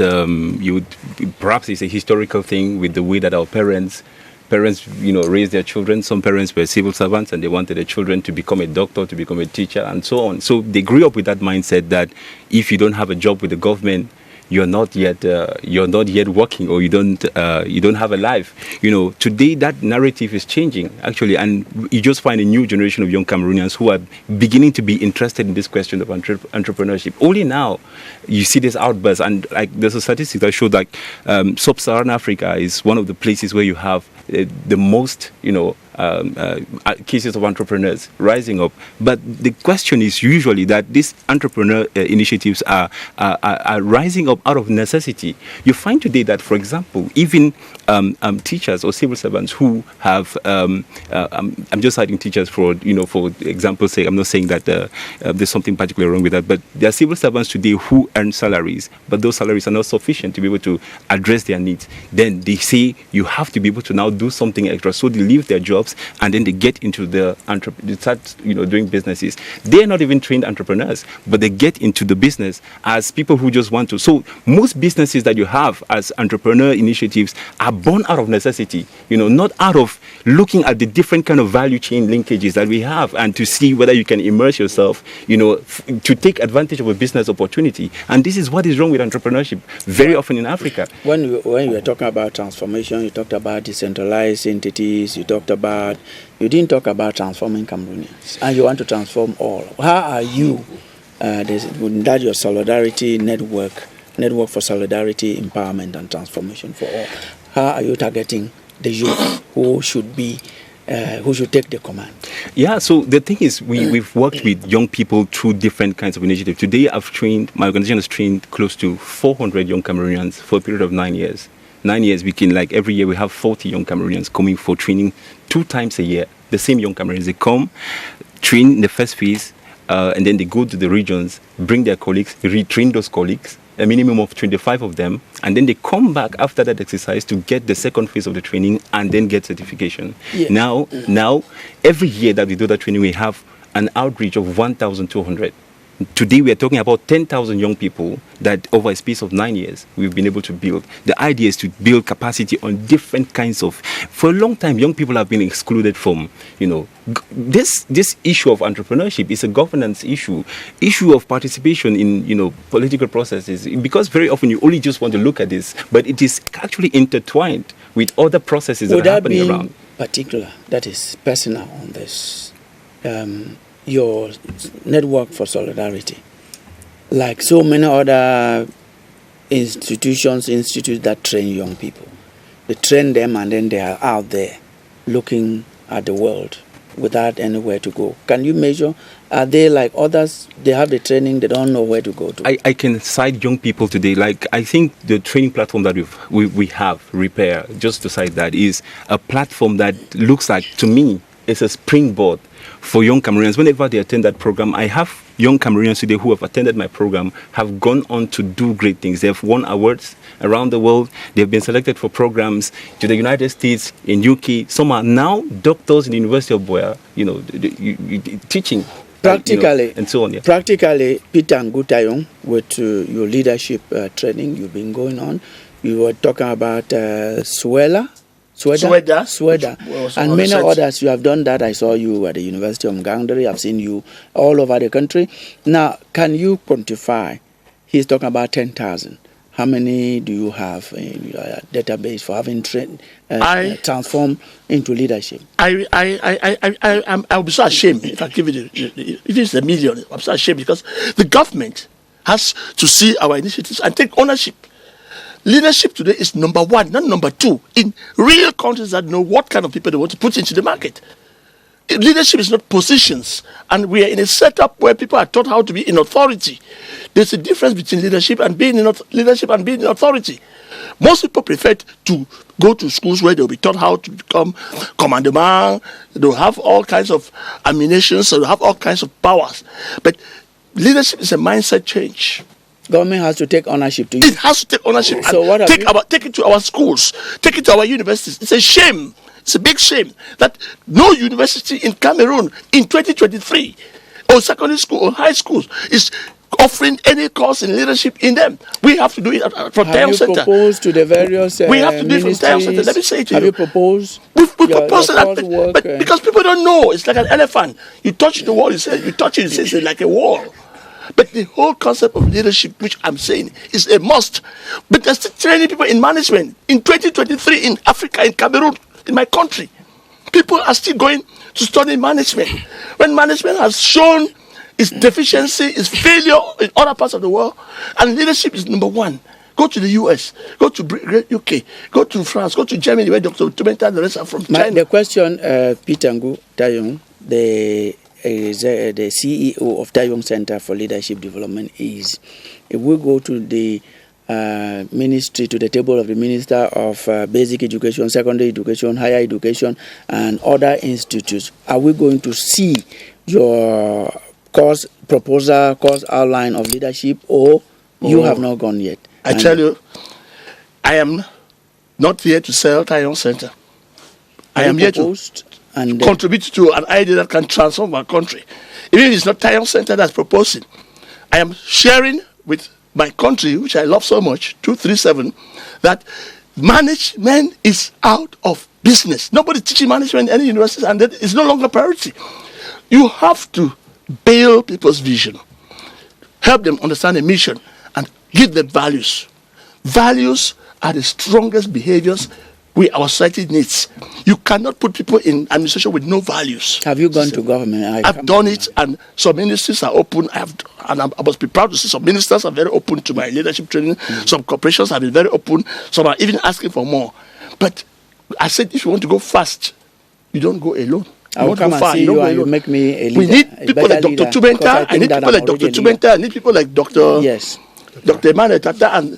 perhaps it's a historical thing with the way that our parents raise their children. Some parents were civil servants and they wanted their children to become a doctor, to become a teacher, and so on. So they grew up with that mindset that if you don't have a job with the government, you're not yet working, or you don't have a life. Today that narrative is changing actually, and you just find a new generation of young Cameroonians who are beginning to be interested in this question of entrepreneurship. Only now you see this outburst, and like there's a statistic that showed like sub-Saharan Africa is one of the places where you have the most cases of entrepreneurs rising up. But the question is usually that these entrepreneur initiatives are rising up out of necessity. You find today that, for example, even teachers or civil servants who have, I'm just citing teachers for example's sake. I'm not saying that there's something particularly wrong with that, but there are civil servants today who earn salaries, but those salaries are not sufficient to be able to address their needs. Then they say you have to be able to now do something extra, so they leave their jobs and then they get into they start doing businesses. They're not even trained entrepreneurs, but they get into the business as people who just want to. So most businesses that you have as entrepreneur initiatives are born out of necessity, not out of looking at the different kind of value chain linkages that we have and to see whether you can immerse yourself, to take advantage of a business opportunity. And this is what is wrong with entrepreneurship very often in Africa.
When you were talking about transformation, you talked about decentralized entities, you didn't talk about transforming Cameroonians, and you want to transform all. How are you, that your solidarity network for solidarity, empowerment and transformation for all, how are you targeting the youth who should take the command? Yeah,
so the thing is, we've worked with young people through different kinds of initiatives. Today, my organization has trained close to 400 young Cameroonians for a period of 9 years. 9 years, every year we have 40 young Cameroonians coming for training 2 times a year. The same young Cameroonians, they come, train in the first phase, and then they go to the regions, bring their colleagues, retrain those colleagues, a minimum of 25 of them, and then they come back after that exercise to get the second phase of the training and then get certification. Yes. Now, every year that we do that training, we have an outreach of 1,200. Today we are talking about 10,000 young people that over a space of 9 years we've been able to build. The idea is to build capacity on different kinds of. For a long time, young people have been excluded from, this issue of entrepreneurship is a governance issue of participation in, political processes, because very often you only just want to look at this, but it is actually intertwined with other processes that are happening around.
Particular, that is personal on this. Your network for solidarity, like so many other institutes that train young people, they train them and then they are out there looking at the world without anywhere to go. Can you measure? Are they like others? They have the training, they don't know where to go to.
I can cite young people today. Like, I think the training platform that we have, Repair, just to cite that, is a platform that looks like, to me, it's a springboard for young Cameroonians. Whenever they attend that program, I have young Cameroonians today who have attended my program, have gone on to do great things. They have won awards around the world. They've been selected for programs to the United States, in UK. Some are now doctors in the University of Boya, teaching.
Practically,
and so on. Yeah.
Practically, Peter Ngutayong, with your leadership training you've been going on, you were talking about Sweda, and many others. You have done that. I saw you at the University of Ngandere. I've seen you all over the country. Now, can you quantify? He's talking about 10,000. How many do you have in your database for having transformed into leadership?
I'll be so ashamed if I give it. It is a million. I'm so ashamed because the government has to see our initiatives and take ownership. Leadership today is number 1, not number 2, in real countries that know what kind of people they want to put into the market. Leadership is not positions, and we are in a setup where people are taught how to be in authority. There's a difference between leadership and being in authority. Most people prefer to go to schools where they'll be taught how to become commandant. They'll have all kinds of ammunition, so they'll have all kinds of powers. But leadership is a mindset change.
Government has to take ownership to you.
It has to take ownership.
So
and
what
take it to our schools, take it to our universities. It's a shame. It's a big shame that no university in Cameroon in 2023, or secondary school or high schools, is offering any course in leadership in them. We have to do it from Tayoung Center.
Have you proposed to the various
we have to do it from Tayoung Center. Let me say it to you.
Have you proposed?
We proposed it, but because people don't know, it's like an elephant. You touch the wall, you touch it, it's like a wall. But the whole concept of leadership, which I'm saying, is a must. But they're still training people in management. In 2023, in Africa, in Cameroon, in my country, people are still going to study management. When management has shown its deficiency, its failure in other parts of the world, and leadership is number one. Go to the US, go to UK, go to France, go to Germany, where Dr. Tumenta and the rest are from China.
The question, Peter Ngu Tayoung, the CEO of Tayoung Center for Leadership Development, is if we go to the ministry, to the table of the Minister of Basic Education, Secondary Education, Higher Education, and other institutes, are we going to see your course proposal, course outline of leadership, or you have not gone yet?
I tell you, I am not here to sell Tayoung Center. I am here to contribute to an idea that can transform our country. Even if it's not Tayoung Center that's proposing, I am sharing with my country, which I love so much, 237, that management is out of business. Nobody teaching management in any universities, and that is no longer priority. You have to build people's vision, help them understand the mission, and give them values. Values are the strongest behaviors our society needs. You cannot put people in administration with no values.
Have you gone to government?
I've done it, and some ministries are open. I must be proud to say some ministers are very open to my leadership training. Some corporations have been very open. Some are even asking for more. But I said, if you want to go fast, you don't go alone.
I will come and see you and you make me a leader.
We need people like Dr. Tumenta. I need people like Dr. Tumenta. I need people like Dr. Emmanuel Tata and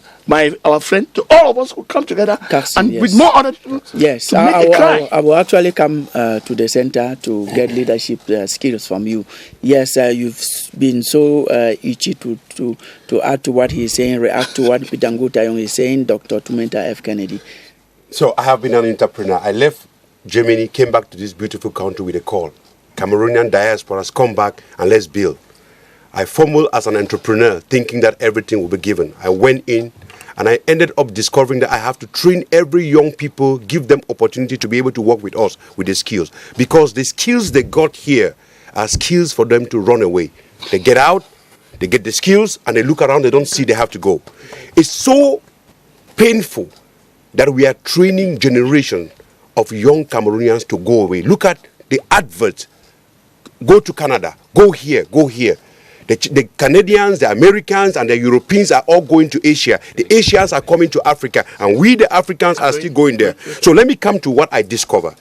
our friend, all of us will come together with more other people.
Yes, I will actually come to the center to get leadership skills from you. Yes, you've been so itchy to add to what he's saying, react to what Peter Ngu Tayoung is saying, Dr. Tumenta F. Kennedy.
So I have been an entrepreneur. I left Germany, came back to this beautiful country with a call. Cameroonian diasporas, come back and let's build. I fumbled as an entrepreneur thinking that everything will be given. I went in and I ended up discovering that I have to train every young people, give them opportunity to be able to work with us with the skills. Because the skills they got here are skills for them to run away. They get out, they get the skills, and they look around, they don't see they have to go. It's so painful that we are training generation of young Cameroonians to go away. Look at the adverts. Go to Canada, go here, go here. The Canadians, the Americans, and the Europeans are all going to Asia. The Asians are coming to Africa, and we, the Africans, are still going there. So let me come to what I discover.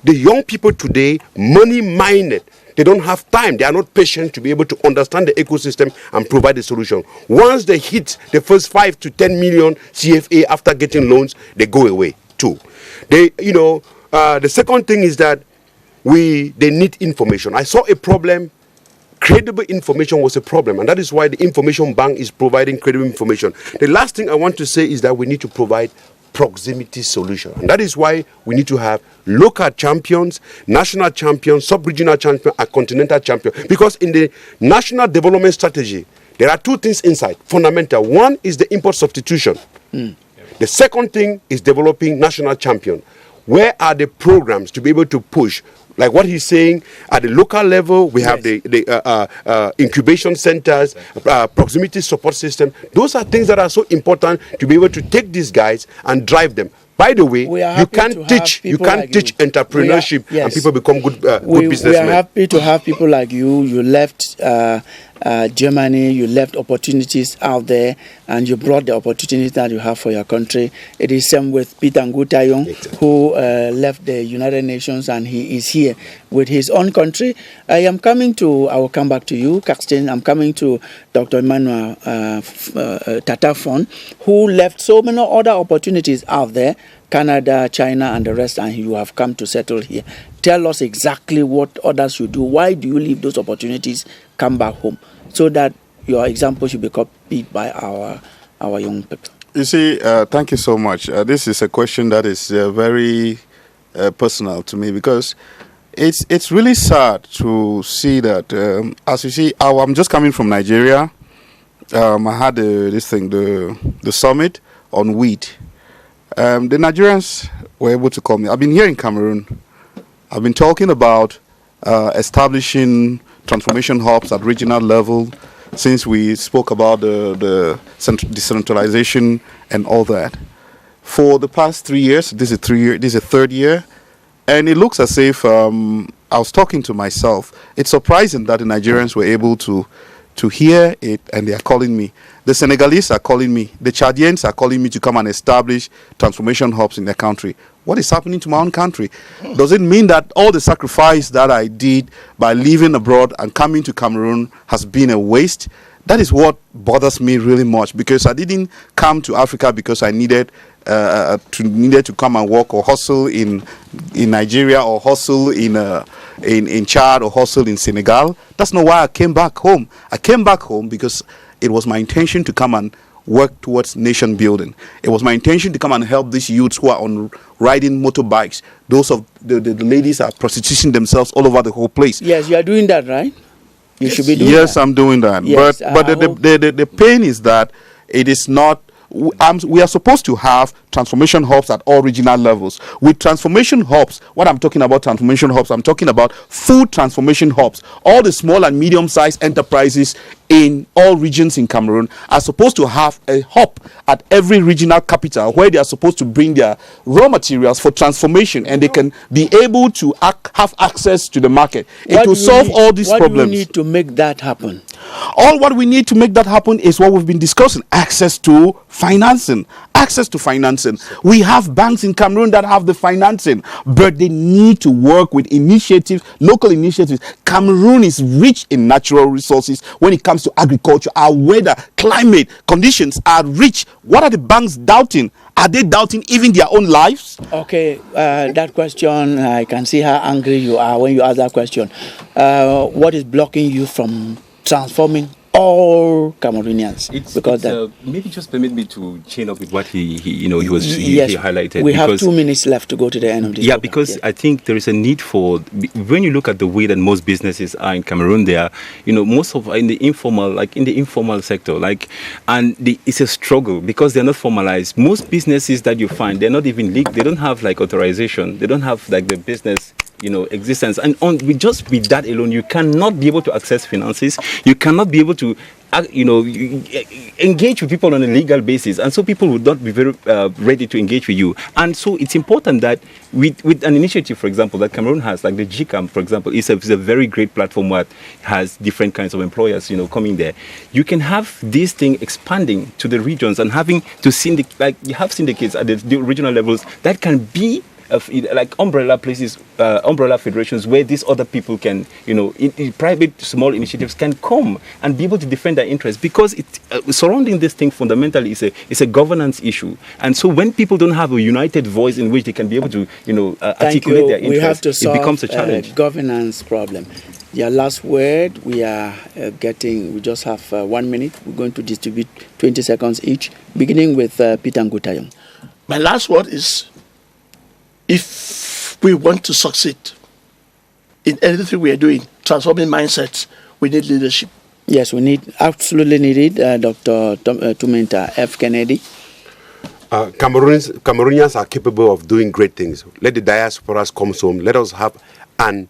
The young people today, money-minded, they don't have time. They are not patient to be able to understand the ecosystem and provide the solution. Once they hit the first 5 to 10 million CFA after getting loans, they go away too. The second thing is that they need information. I saw a problem. Credible information was a problem, and that is why the information bank is providing credible information. The last thing I want to say is that we need to provide proximity solution, and that is why we need to have local champions, national champions, sub-regional champions, and continental champions. Because in the national development strategy, there are two things inside, fundamental. One is the import substitution. The second thing is developing national champion. Where are the programs to be able to push? Like what he's saying, at the local level, we have the incubation centers, proximity support system. Those are things that are so important to be able to take these guys and drive them. By the way, you can't teach entrepreneurship and people become good businessmen.
We are happy to have people like you. You left Germany, you left opportunities out there, and you brought the opportunities that you have for your country. It is same with Peter Ngutayong,
Exactly.
who left the United Nations, and he is here with his own country. I will come back to you, Caxton. I'm coming to Dr. Emmanuel Tatafon, who left so many other opportunities out there, Canada, China, and the rest, and you have come to settle here. Tell us exactly what others you do. Why do you leave those opportunities, come back home, so that your example should be copied by our young people?
You see, thank you so much. This is a question that is very personal to me, because it's really sad to see that, as you see, I'm just coming from Nigeria. I had the summit on wheat. The Nigerians were able to call me. I've been here in Cameroon. I've been talking about establishing transformation hubs at regional level since we spoke about the decentralization and all that. For the past 3 years, this is a third year, and it looks as if I was talking to myself. It's surprising that the Nigerians were able to hear it, and they are calling me. The Senegalese are calling me. The Chadians are calling me to come and establish transformation hubs in their country. What is happening to my own country? Does it mean that all the sacrifice that I did by living abroad and coming to Cameroon has been a waste? That is what bothers me really much, because I didn't come to Africa because I needed to come and work or hustle in Nigeria, or hustle in Chad, or hustle in Senegal. That's not why I came back home. I came back home because it was my intention to come and work towards nation building. It was my intention to come and help these youths who are on riding motorbikes. Those of the ladies are prostituting themselves all over the whole place.
Yes, you are doing that, right? You should be doing that.
Yes, I'm doing that.
Yes,
but the pain is that it is not. We are supposed to have transformation hubs at all regional levels. With transformation hubs, what I'm talking about transformation hubs, I'm talking about food transformation hubs. All the small and medium-sized enterprises in all regions in Cameroon are supposed to have a hub at every regional capital where they are supposed to bring their raw materials for transformation, and they can be able to have access to the market. It will solve all these problems.
What do you need to make that happen?
All what we need to make that happen is what we've been discussing: access to financing. Access to financing. We have banks in Cameroon that have the financing, but they need to work with initiatives, local initiatives. Cameroon is rich in natural resources when it comes to agriculture. Our weather, climate, conditions are rich. What are the banks doubting? Are they doubting even their own lives?
Okay, that question, I can see how angry you are when you ask that question. What is blocking you from transforming all Cameroonians?
Maybe just permit me to chain up with what he highlighted.
We have 2 minutes left to go to the end of this.
Yeah, because I think there is a need for, when you look at the way that most businesses are in Cameroon, they are, most of in the informal sector, it's a struggle because they're not formalized. Most businesses that you find, they're not even legal. They don't have authorization. They don't have the business existence, and with that alone, you cannot be able to access finances. You cannot be able to engage with people on a legal basis, and so people would not be very ready to engage with you. And so it's important that with an initiative, for example, that Cameroon has, like the GCAM, for example, is a very great platform that has different kinds of employers, coming there. You can have this thing expanding to the regions and having to you have syndicates at the regional levels that can be umbrella places, umbrella federations where these other people can, in private small initiatives can come and be able to defend their interests, because surrounding this thing fundamentally is a governance issue. And so when people don't have a united voice in which they can be able to, articulate their interests,
we have to solve
it becomes a challenge.
Governance problem. Your last word. We just have 1 minute. We're going to distribute 20 seconds each, beginning with Peter Ngutayong.
My last word is, if we want to succeed in anything we are doing, transforming mindsets, we need leadership.
Yes, we absolutely need it. Dr. Tumenta F. Kennedy.
Cameroonians are capable of doing great things. Let the diasporas come home. Let us have an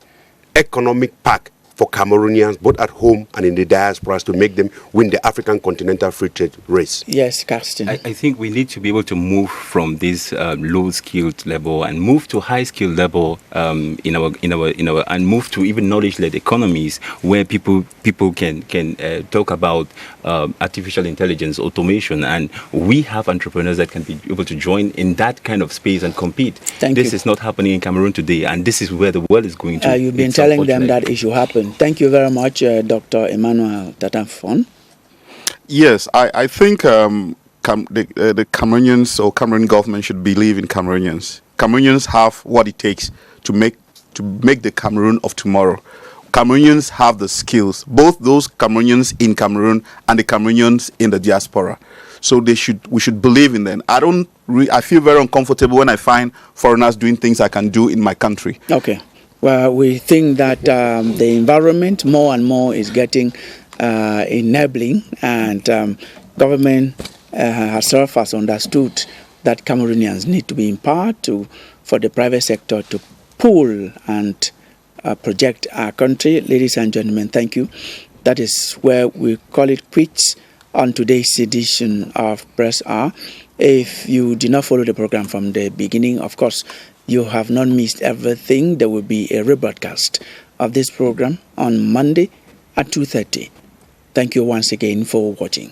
economic pact for Cameroonians, both at home and in the diasporas, to make them win the African Continental Free Trade race?
Yes, Karsten.
I think we need to be able to move from this low-skilled level and move to high-skilled level in our and move to even knowledge-led economies where people can talk about artificial intelligence, automation, and we have entrepreneurs that can be able to join in that kind of space and compete. This is not happening in Cameroon today, and this is where the world is going to.
You've been telling them that it should happen. Thank you very much, Dr. Emmanuel Tatafon.
Yes, I think the Cameroonians or Cameroon government should believe in Cameroonians. Cameroonians have what it takes to make the Cameroon of tomorrow. Cameroonians have the skills, both those Cameroonians in Cameroon and the Cameroonians in the diaspora. So we should believe in them. I feel very uncomfortable when I find foreigners doing things I can do in my country.
Okay. Well, we think that the environment more and more is getting enabling, and government herself has understood that Cameroonians need to be empowered for the private sector to pull and project our country. Ladies and gentlemen, thank you. That is where we call it quits on today's edition of Press Hour. If you did not follow the program from the beginning, of course, you have not missed everything. There will be a rebroadcast of this program on Monday at 2:30. Thank you once again for watching.